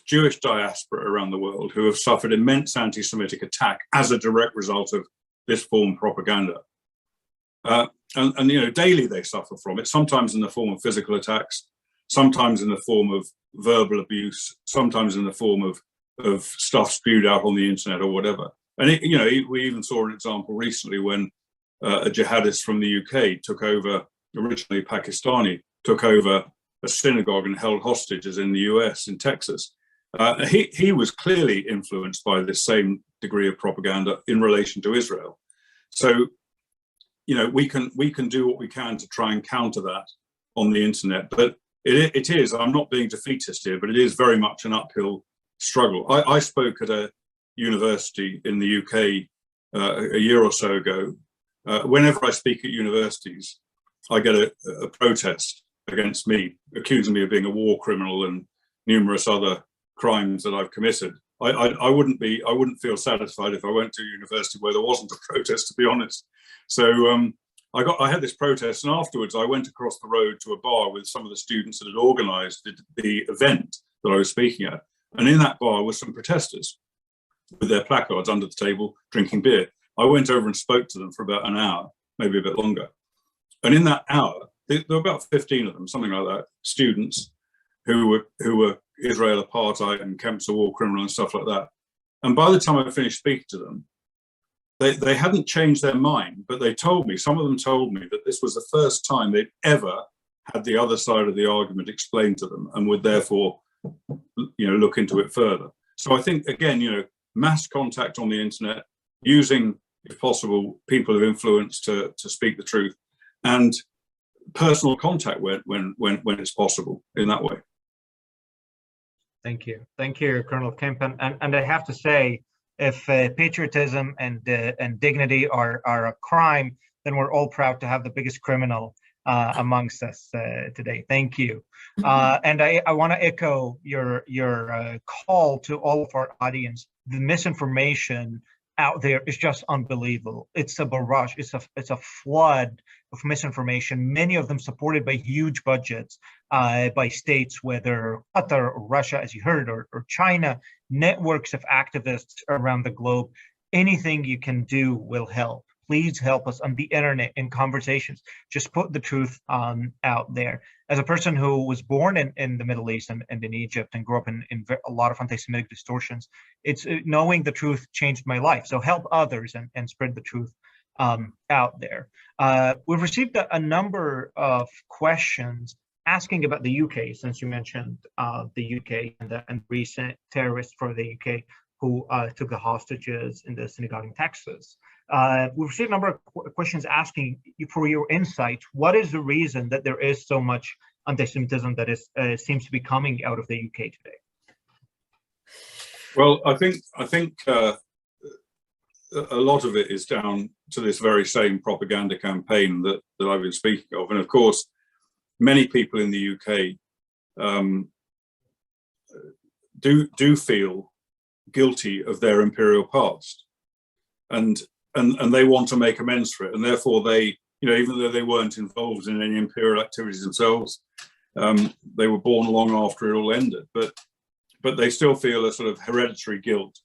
Jewish diaspora around the world who have suffered immense anti-Semitic attack as a direct result of this form of propaganda. And you know, daily they suffer from it, sometimes in the form of physical attacks, sometimes in the form of verbal abuse, sometimes in the form of stuff spewed out on the internet or whatever. And it, you know, we even saw an example recently when a jihadist from the UK took over, originally Pakistani, took over a synagogue and held hostages in the US, in Texas. He was clearly influenced by this same degree of propaganda in relation to Israel. So, you know, we can do what we can to try and counter that on the internet. But it is, I'm not being defeatist here, but it is very much an uphill struggle. I spoke at a university in the UK a year or so ago. Whenever I speak at universities, I get a protest against me, accusing me of being a war criminal and numerous other crimes that I've committed. I wouldn't feel satisfied if I went to a university where there wasn't a protest, to be honest. So I had this protest, and afterwards I went across the road to a bar with some of the students that had organised the event that I was speaking at, and in that bar were some protesters with their placards under the table drinking beer. I went over and spoke to them for about an hour, maybe a bit longer, and in that hour there were about 15 of them, something like that, students who were Israel apartheid and Kemp's a war criminal and stuff like that. And by the time I finished speaking to them, they hadn't changed their mind, but they told me, some of them told me that this was the first time they'd ever had the other side of the argument explained to them and would therefore, you know, look into it further. So I think, again, you know, mass contact on the internet, using, if possible, people of influence to speak the truth, and personal contact when it's possible in that way. Thank you, Colonel Kemp. And I have to say, if patriotism and dignity are a crime, then we're all proud to have the biggest criminal amongst us today. Thank you. And I want to echo your call to all of our audience. The misinformation out there is just unbelievable. It's a barrage. It's a flood of misinformation. Many of them supported by huge budgets by states, whether Qatar or Russia, as you heard, or China. Networks of activists around the globe. Anything you can do will help. Please help us on the internet in conversations. Just put the truth out there. As a person who was born in the Middle East and in Egypt and grew up in a lot of anti-Semitic distortions, it's knowing the truth changed my life. So help others and spread the truth out there. We've received a number of questions asking about the UK, since you mentioned the UK and recent terrorists for the UK who took the hostages in the synagogue in Texas. We've received a number of questions asking you for your insight. What is the reason that there is so much anti-Semitism that seems to be coming out of the UK today? Well, I think a lot of it is down to this very same propaganda campaign that I've been speaking of, and of course, many people in the UK do feel guilty of their imperial past, and they want to make amends for it, and therefore they, you know, even though they weren't involved in any imperial activities themselves, they were born long after it all ended, but they still feel a sort of hereditary guilt,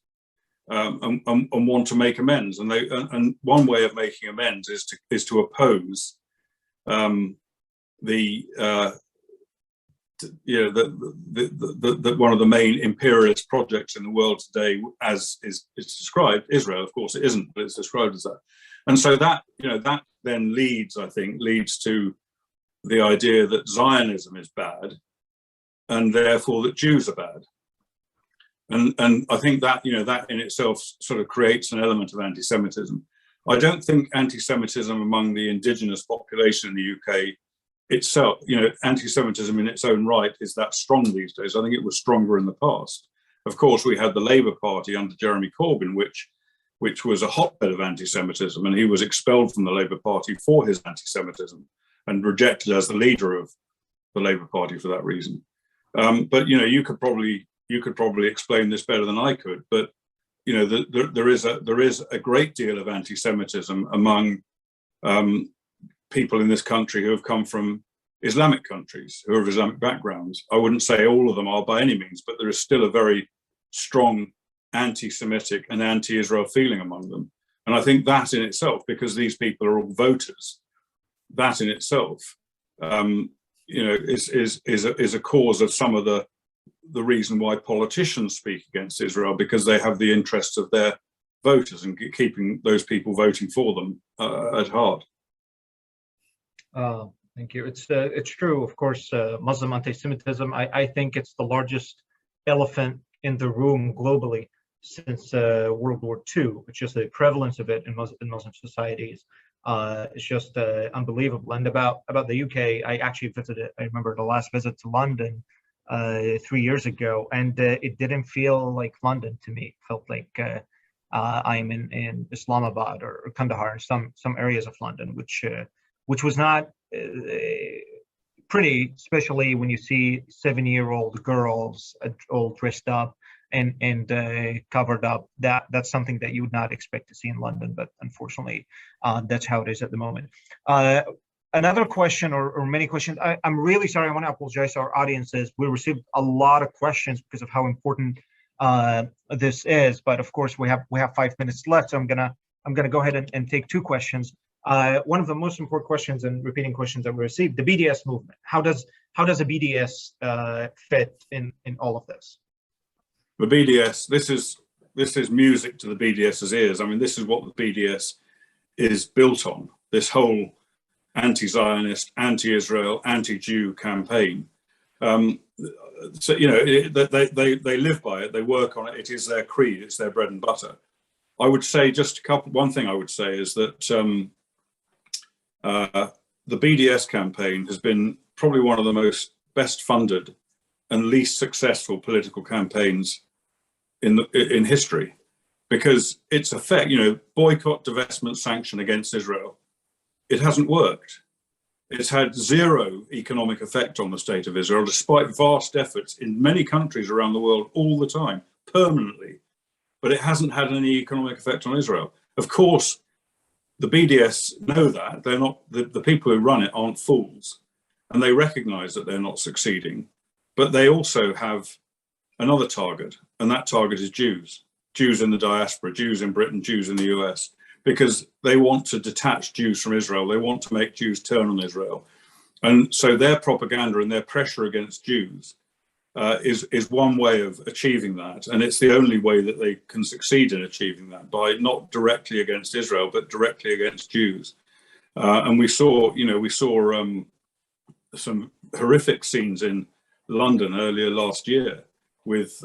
and want to make amends, and one way of making amends is to oppose one of the main imperialist projects in the world today, as it's described, Israel. Of course, it isn't, but it's described as that. And so that, you know, that then leads to the idea that Zionism is bad, and therefore that Jews are bad. And I think that, you know, that in itself sort of creates an element of anti-Semitism. I don't think anti-Semitism among the indigenous population in the UK itself, you know, anti-Semitism in its own right is that strong these days. I think it was stronger in the past. Of course, we had the Labour Party under Jeremy Corbyn, which was a hotbed of anti-Semitism, and he was expelled from the Labour Party for his anti-Semitism and rejected as the leader of the Labour Party for that reason. But you know, you could probably explain this better than I could. But you know, there is a great deal of anti-Semitism among people in this country who have come from Islamic countries who are of Islamic backgrounds. I wouldn't say all of them are by any means, but there is still a very strong anti-Semitic and anti-Israel feeling among them. And I think that in itself, because these people are all voters, that in itself, is a cause of some of the reason why politicians speak against Israel, because they have the interests of their voters and keeping those people voting for them at heart. Thank you. It's true, of course. Muslim anti-Semitism, I think it's the largest elephant in the room globally since World War II. It's just the prevalence of it in Muslim societies. It's just unbelievable. And about the UK, I actually visited. I remember the last visit to London 3 years ago, and it didn't feel like London to me. It felt like I'm in Islamabad or Kandahar, some areas of London, which was not pretty, especially when you see 7-year-old girls all dressed up and covered up. That's something that you would not expect to see in London, but unfortunately, that's how it is at the moment. Another question or many questions. I'm really sorry. I want to apologize to our audiences. We received a lot of questions because of how important this is, but of course we have 5 minutes left, so I'm gonna go ahead and take 2 questions. One of the most important questions and repeating questions that we received: the BDS movement. How does a BDS fit in all of this? The BDS. This is music to the BDS's ears. I mean, this is what the BDS is built on. This whole anti-Zionist, anti-Israel, anti-Jew campaign. So they live by it. They work on it. It is their creed. It's their bread and butter. I would say one thing I would say is that the BDS campaign has been probably one of the best funded and least successful political campaigns in history, because its effect, boycott, divestment, sanction against Israel, it hasn't worked. It's had zero economic effect on the state of Israel, despite vast efforts in many countries around the world all the time, permanently. But it hasn't had any economic effect on Israel. Of course, the BDS know that. They're not, the people who run it aren't fools, and they recognize that they're not succeeding. But they also have another target, and that target is Jews. Jews in the diaspora, Jews in Britain, Jews in the US, because they want to detach Jews from Israel. They want to make Jews turn on Israel. And so their propaganda and their pressure against Jews is one way of achieving that. And it's the only way that they can succeed in achieving that, by not directly against Israel, but directly against Jews. And we saw some horrific scenes in London earlier last year with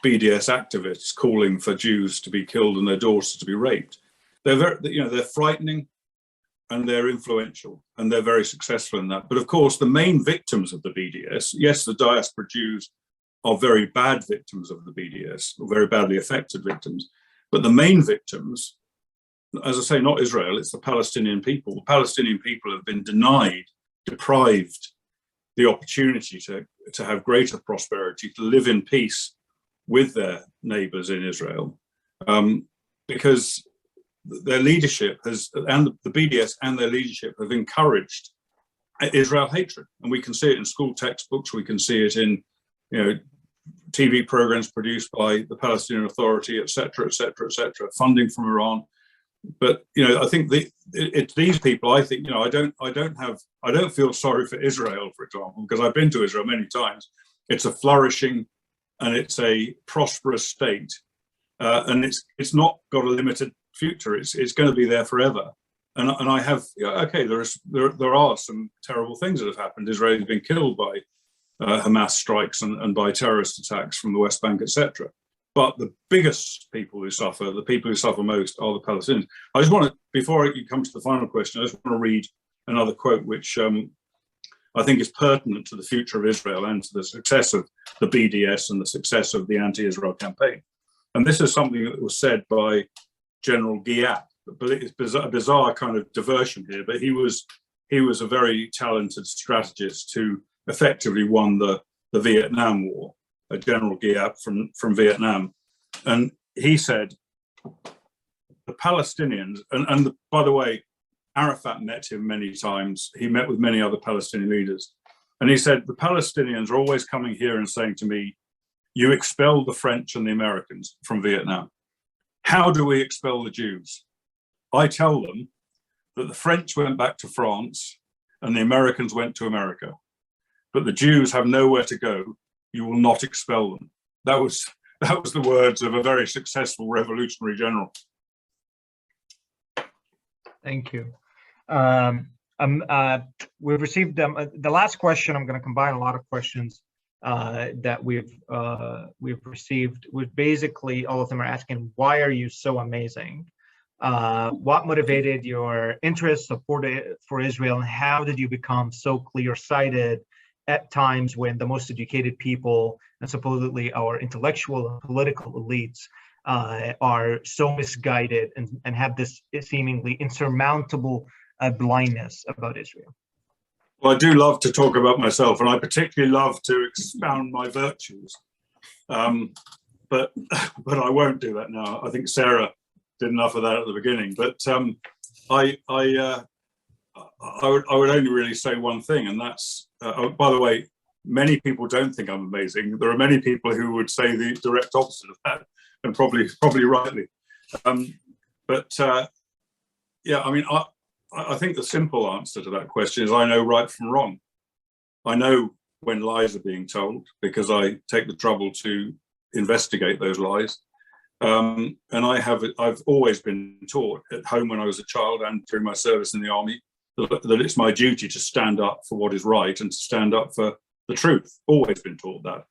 BDS activists calling for Jews to be killed and their daughters to be raped. They're frightening, and they're influential, and they're very successful in that. But of course, the main victims of the BDS, yes, the diaspora Jews are very bad victims of the BDS, or very badly affected victims. But the main victims, as I say, not Israel, it's the Palestinian people. The Palestinian people have been deprived the opportunity to have greater prosperity, to live in peace with their neighbors in Israel, because their leadership and the BDS and their leadership have encouraged Israel hatred. And we can see it in school textbooks, we can see it in TV programs produced by the Palestinian Authority, et cetera, funding from Iran. But I think it's these people. I think I don't feel sorry for Israel, for example, because I've been to Israel many times. It's a flourishing and it's a prosperous state, and it's not got a limited future. It's going to be there forever. And I have there are some terrible things that have happened. Israel has been killed by Hamas strikes and by terrorist attacks from the West Bank, etc. But the biggest people who suffer, the people who suffer most, are the Palestinians. I just want to, before you come to the final question, I just want to read another quote, which I think is pertinent to the future of Israel and to the success of the BDS and the success of the anti-Israel campaign. And this is something that was said by General Giap, but it's a bizarre kind of diversion here. But he was a very talented strategist who effectively won the Vietnam War, a General Giap from Vietnam. And he said, the Palestinians, and by the way, Arafat met him many times. He met with many other Palestinian leaders. And he said, the Palestinians are always coming here and saying to me, you expelled the French and the Americans from Vietnam. How do we expel the Jews? I tell them that the French went back to France and the Americans went to America. But the Jews have nowhere to go. You will not expel them. That was the words of a very successful revolutionary general. Thank you. We've received the last question. I'm going to combine a lot of questions that we've received. With basically all of them are asking, why are you so amazing? What motivated your interest, support for Israel, and how did you become so clear-sighted at times when the most educated people and supposedly our intellectual and political elites are so misguided and have this seemingly insurmountable blindness about Israel? Well, I do love to talk about myself, and I particularly love to expound my virtues. But I won't do that now. I think Sarah did enough of that at the beginning. But I would only really say one thing, and that's, by the way, many people don't think I'm amazing. There are many people who would say the direct opposite of that, and probably rightly. Yeah, I mean, I think the simple answer to that question is I know right from wrong. I know when lies are being told because I take the trouble to investigate those lies. And I've always been taught at home when I was a child and during my service in the army that it's my duty to stand up for what is right and to stand up for the truth. Always been taught that.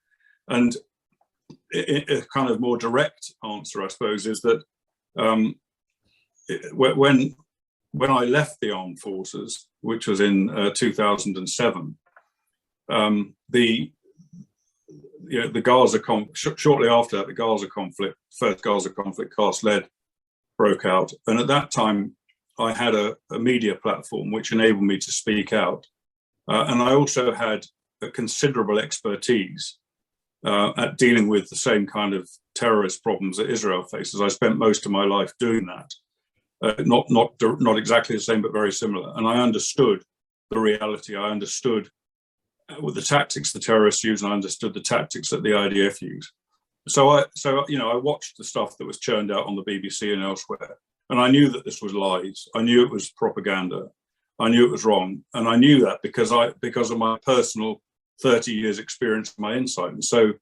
And a kind of more direct answer, I suppose, is that when I left the armed forces, which was in 2007, the Gaza shortly after that, the Gaza conflict, first Gaza conflict, cast lead broke out, and at that time, I had a media platform which enabled me to speak out, and I also had a considerable expertise at dealing with the same kind of terrorist problems that Israel faces. I spent most of my life doing that. Not exactly the same, but very similar. And I understood the reality. I understood with the tactics the terrorists use, and I understood the tactics that the IDF use. So I watched the stuff that was churned out on the BBC and elsewhere, and I knew that this was lies. I knew it was propaganda. I knew it was wrong, and I knew that because of my personal 30 years experience and my insight. And so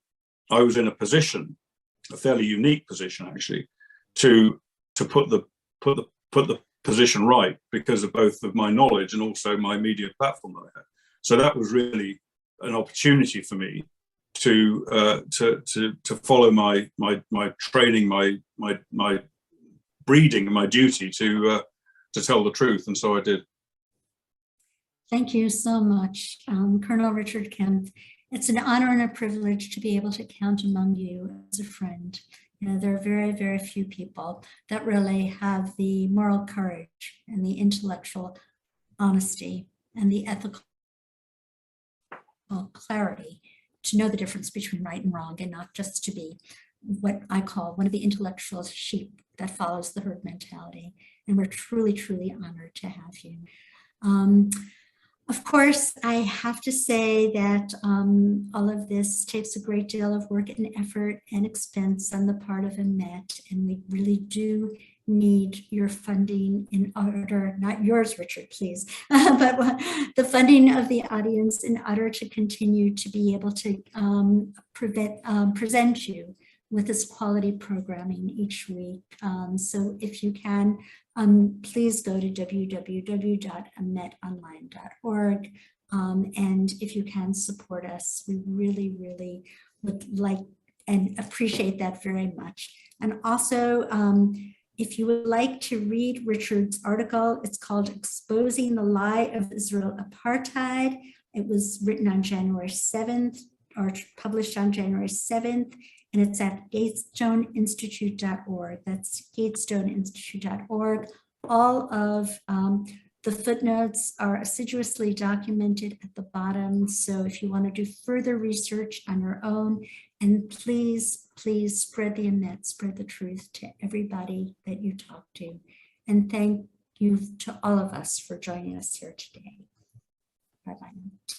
I was in a position, a fairly unique position actually, to put the position right because of both of my knowledge and also my media platform that I had. So that was really an opportunity for me to follow my training, my breeding, and my duty to tell the truth, and so I did. Thank you so much, Colonel Richard Kemp. It's an honor and a privilege to be able to count among you as a friend. You know, there are very, very few people that really have the moral courage and the intellectual honesty and the ethical clarity to know the difference between right and wrong, and not just to be what I call one of the intellectual sheep that follows the herd mentality. And we're truly, truly honored to have you. Of course, I have to say that all of this takes a great deal of work and effort and expense on the part of Amet, and we really do need your funding in order, not yours, Richard, please, but the funding of the audience in order to continue to be able to present you with this quality programming each week. So if you can, please go to www.ametonline.org. And if you can support us, we really, really would like and appreciate that very much. And also, if you would like to read Richard's article, it's called Exposing the Lie of Israel Apartheid. It was written on January 7th or published on January 7th. And it's at gatestoneinstitute.org. That's gatestoneinstitute.org. All of the footnotes are assiduously documented at the bottom. So if you want to do further research on your own, and please, please spread the Amet, spread the truth to everybody that you talk to. And thank you to all of us for joining us here today. Bye-bye.